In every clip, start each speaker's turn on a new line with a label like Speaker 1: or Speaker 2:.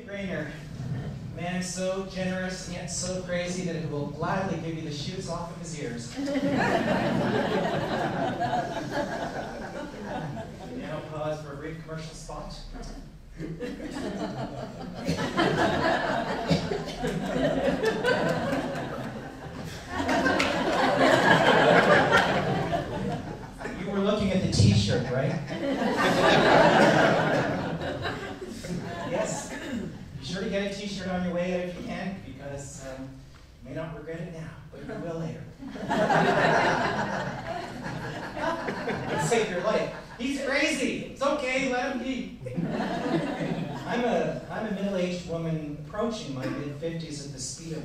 Speaker 1: Rainer. Man is so generous and yet so crazy that he will gladly give you the shoots off of his ears. Now pause for a brief commercial spot. You were looking at the t-shirt, right? Yes. Be sure to get a t-shirt on your way out if you can, because you may not regret it now, but you will later. It'll save your life. He's crazy. It's okay, let him be. I'm a middle-aged woman approaching my mid-50s at the speed of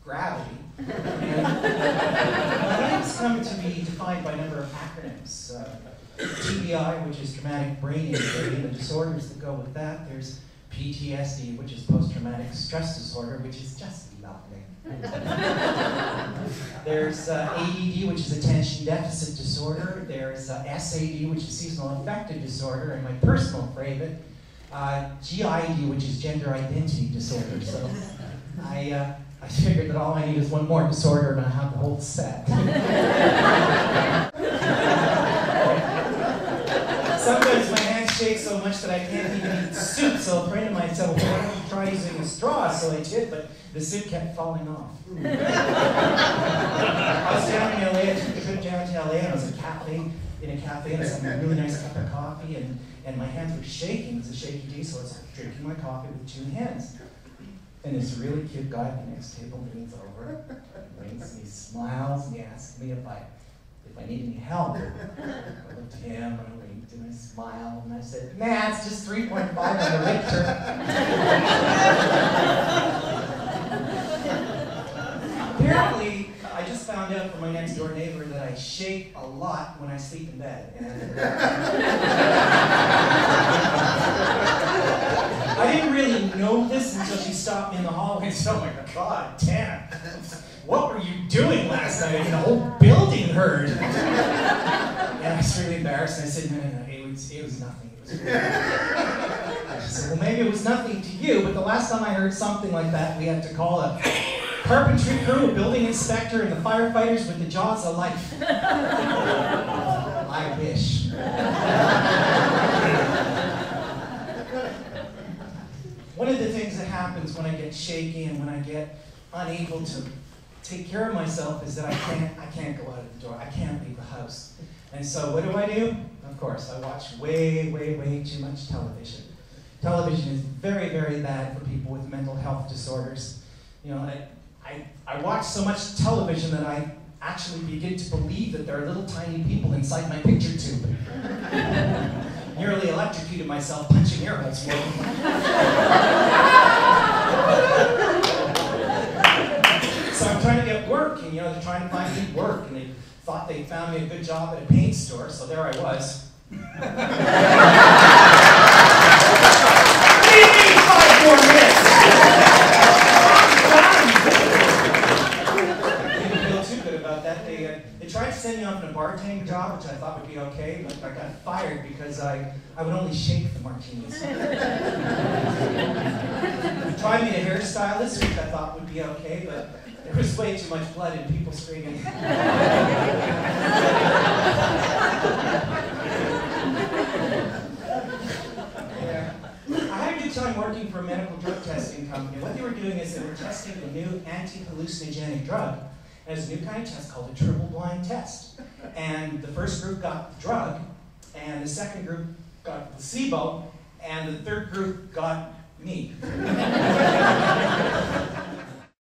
Speaker 1: gravity. And my name's come to be defined by a number of acronyms. TBI, which is traumatic brain injury, and the disorders that go with that. There's PTSD, which is post-traumatic stress disorder, which is just lovely. There's ADD, which is attention deficit disorder. There's SAD, which is seasonal affective disorder, and my personal favorite, GID, which is gender identity disorder. So I figured that all I need is one more disorder and I have the whole set. Sometimes my hands shake so much that I can't even eat soup, so a friend of mine said, well, why don't you try using a straw? So I did, but the soup kept falling off. I was down in LA, I took a trip down to LA, and I was in a cafe, and I was having a really nice cup of coffee, and my hands were shaking. It was a shaky day, so I was drinking my coffee with two hands. And this really cute guy at the next table leans over, and he smiles, and he asks me if I need any help. I looked at him, and I winked, and I smiled, and I said, nah, it's just 3.5 on the Richter. Apparently, I just found out from my next door neighbor that I shake a lot when I sleep in bed. And I didn't really know this until she stopped me in the hallway and said, oh my God, Danna, what were you doing last night? I mean, the whole building heard. And I was really embarrassed, and I said, no, it was nothing. It was really I said, well, maybe it was nothing to you, but the last time I heard something like that, we had to call a carpentry crew, a building inspector, and the firefighters with the jaws of life. I wish. One of the things that happens when I get shaky and when I get unable to take care of myself is that I can't go out of the door. I can't leave the house. And so what do? Of course, I watch way, way, way too much television. Television is very, very bad for people with mental health disorders. You know, I watch so much television that I actually begin to believe that there are little tiny people inside my picture tube. Nearly electrocuted myself punching air holes for them. So I'm trying to get work, and they're trying to find me work, and they thought they found me a good job at a paint store, so there I was. Give me 5 more minutes! They tried to send me off on a bartending job, which I thought would be okay, but I got fired because I would only shake the martinis. They tried me to hairstylist, which I thought would be okay, but there was way too much blood and people screaming. Yeah. I had a good time working for a medical drug testing company. What they were doing is they were testing a new anti-hallucinogenic drug. There's a new kind of test called a triple-blind test. And the first group got the drug, and the second group got placebo, and the third group got me.